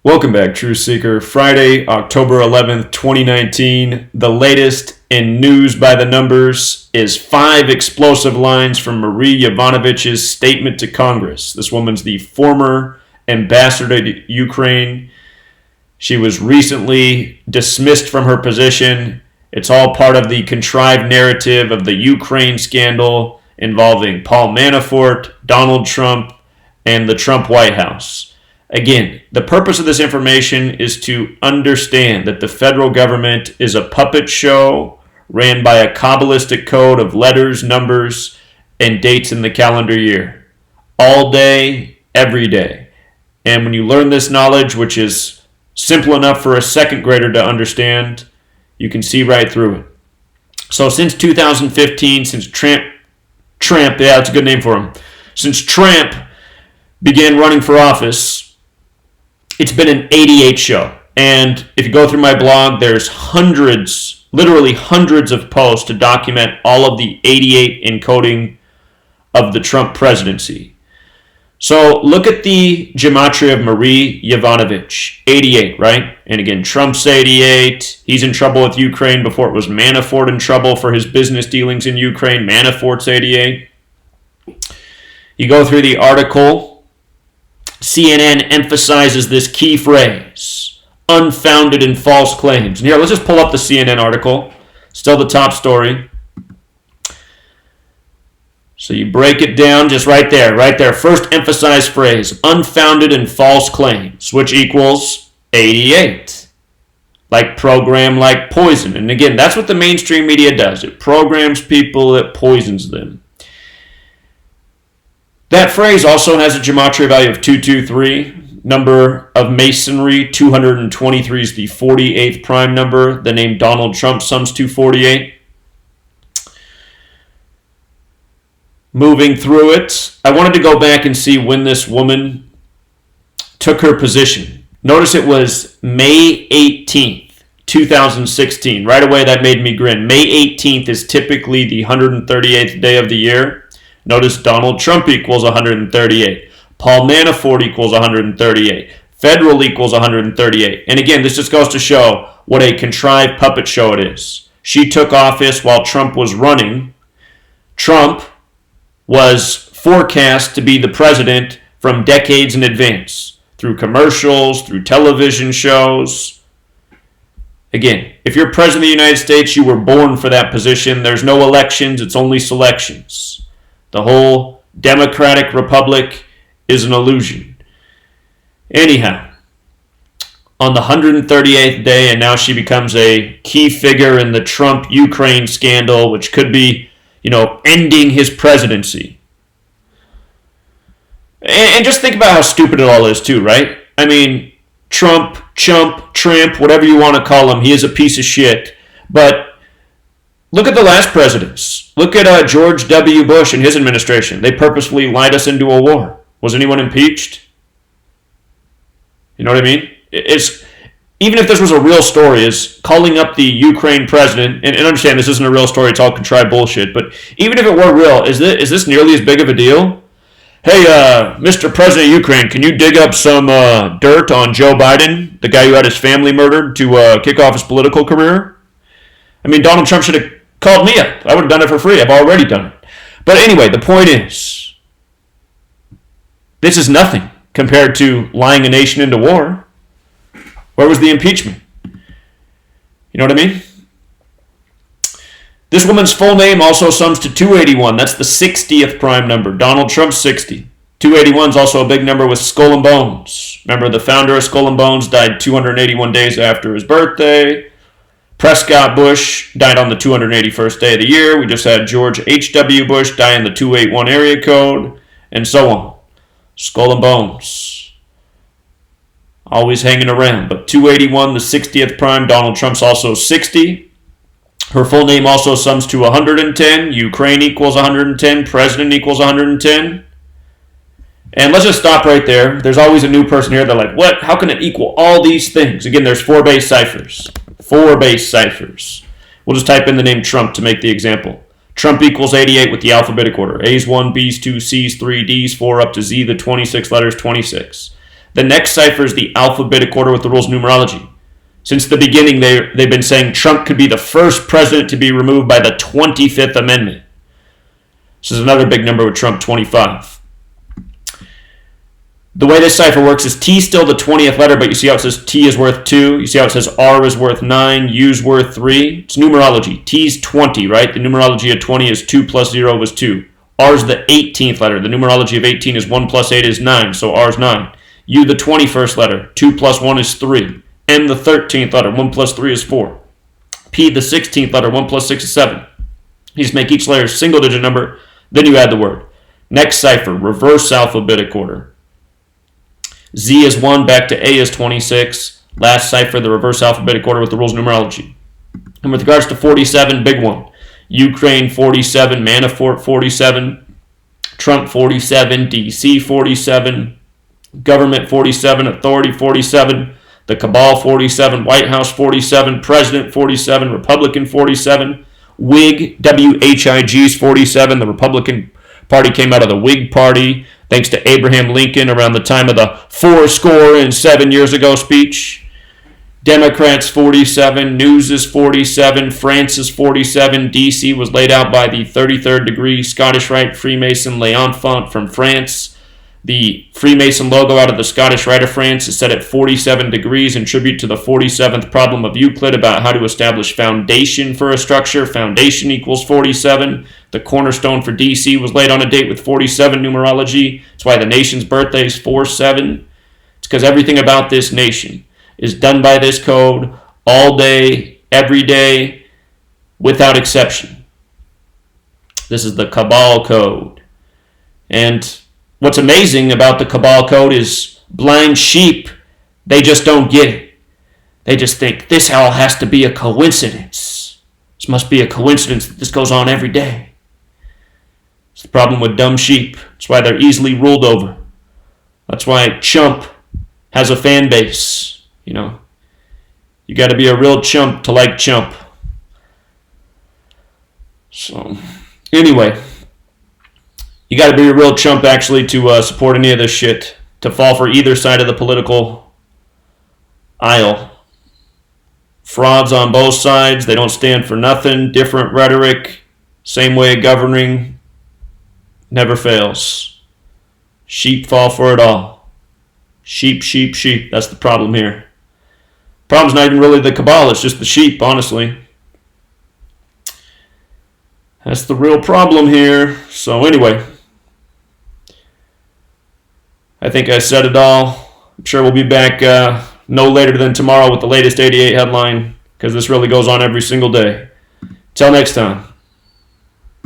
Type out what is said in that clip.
Welcome back, Truth Seeker. Friday, October 11th, 2019. The latest in news by the numbers is 5 explosive lines from Marie Yovanovitch's statement to Congress. This woman's the former ambassador to Ukraine. She was recently dismissed from her position. It's all part of the contrived narrative of the Ukraine scandal involving Paul Manafort, Donald Trump, and the Trump White House. Again, the purpose of this information is to understand that the federal government is a puppet show ran by a Kabbalistic code of letters, numbers, and dates in the calendar year. All day, every day. And when you learn this knowledge, which is simple enough for a second grader to understand, you can see right through it. So since 2015, since Tramp, yeah, that's a good name for him. Since Tramp began running for office, it's been an 88 show. And if you go through my blog, there's hundreds, literally hundreds of posts to document all of the 88 encoding of the Trump presidency. So look at the gematria of Marie Yovanovitch, 88, right? And again, Trump's 88. He's in trouble with Ukraine before it was Manafort in trouble for his business dealings in Ukraine. Manafort's 88. You go through the article. CNN emphasizes this key phrase, unfounded and false claims. And here, let's just pull up the CNN article. Still the top story. So you break it down just right there. First emphasized phrase, unfounded and false claims, which equals 88. Like program, like poison. And again, that's what the mainstream media does. It programs people, it poisons them. That phrase also has a gematria value of 223. Number of masonry, 223 is the 48th prime number. The name Donald Trump sums to 48. Moving through it, I wanted to go back and see when this woman took her position. Notice it was May 18th, 2016. Right away, that made me grin. May 18th is typically the 138th day of the year. Notice Donald Trump equals 138. Paul Manafort equals 138. Federal equals 138. And again, this just goes to show what a contrived puppet show it is. She took office while Trump was running. Trump was forecast to be the president from decades in advance, through commercials, through television shows. Again, if you're president of the United States, you were born for that position. There's no elections, it's only selections. The whole Democratic Republic is an illusion. Anyhow, on the 138th day, and now she becomes a key figure in the Trump-Ukraine scandal, which could be, ending his presidency. And just think about how stupid it all is, too, right? I mean, Trump, chump, tramp, whatever you want to call him, he is a piece of shit. But look at the last presidents. Look at George W. Bush and his administration. They purposefully lied us into a war. Was anyone impeached? You know what I mean? Even if this was a real story, is calling up the Ukraine president, and understand this isn't a real story, it's all contrived bullshit, but even if it were real, is this nearly as big of a deal? Hey, Mr. President of Ukraine, can you dig up some dirt on Joe Biden, the guy who had his family murdered, to kick off his political career? I mean, Donald Trump should have called me up. I would have done it for free. I've already done it. But anyway, the point is, this is nothing compared to lying a nation into war. Where was the impeachment? You know what I mean? This woman's full name also sums to 281. That's the 60th prime number. Donald Trump's 60. 281 is also a big number with Skull and Bones. Remember, the founder of Skull and Bones died 281 days after his birthday. Prescott Bush died on the 281st day of the year. We just had George H.W. Bush die in the 281 area code, and so on. Skull and Bones. Always hanging around. But 281, the 60th prime, Donald Trump's also 60. Her full name also sums to 110. Ukraine equals 110. President equals 110. And let's just stop right there. There's always a new person here. They're like, what? How can it equal all these things? Again, there's 4 base ciphers. 4 base ciphers. We'll just type in the name Trump to make the example. Trump equals 88 with the alphabetic order. A's 1, B's 2, C's 3, D's 4, up to Z, the 26 letters, 26. The next cipher is the alphabetic order with the rules of numerology. Since the beginning, they've been saying Trump could be the first president to be removed by the 25th Amendment. This is another big number with Trump, 25. The way this cipher works is T is still the 20th letter, but you see how it says T is worth 2. You see how it says R is worth 9, U is worth 3. It's numerology. T is 20, right? The numerology of 20 is 2 plus 0 is 2. R is the 18th letter. The numerology of 18 is 1 plus 8 is 9, so R is 9. U, the 21st letter. 2 plus 1 is 3. M, the 13th letter. 1 plus 3 is 4. P, the 16th letter. 1 plus 6 is 7. You just make each letter a single-digit number, then you add the word. Next cipher, reverse alphabetic order. Z is 1, back to A is 26. Last cipher, the reverse alphabetic order with the rules of numerology. And with regards to 47, big one. Ukraine 47, Manafort 47, Trump 47, DC 47, Government 47, Authority 47, the Cabal 47, White House 47, President 47, Republican 47, Whig, WHIG's 47. The Republican Party came out of the Whig Party thanks to Abraham Lincoln around the time of the 407 years ago speech. Democrats 47, News is 47, France is 47, DC was laid out by the 33rd degree Scottish Rite Freemason L'Enfant from France. The Freemason logo out of the Scottish Rite of France is set at 47 degrees in tribute to the 47th problem of Euclid about how to establish foundation for a structure. Foundation equals 47. The cornerstone for DC was laid on a date with 47 numerology. That's why the nation's birthday is 4-7. It's because everything about this nation is done by this code all day, every day, without exception. This is the Cabal Code. And what's amazing about the Cabal Code is blind sheep, they just don't get it. They just think this all has to be a coincidence. This must be a coincidence that this goes on every day. It's the problem with dumb sheep. That's why they're easily ruled over. That's why Chump has a fan base. You know, you got to be a real chump to like Chump. So, anyway, you got to be a real chump actually to support any of this shit, to fall for either side of the political aisle. Frauds on both sides. They don't stand for nothing. Different rhetoric. Same way of governing. Never fails. Sheep fall for it all. Sheep, sheep, sheep. That's the problem here. Problem's not even really the cabal, it's just the sheep, honestly. That's the real problem here. So anyway, I think I said it all. I'm sure we'll be back no later than tomorrow with the latest 88 headline, because this really goes on every single day. Till next time.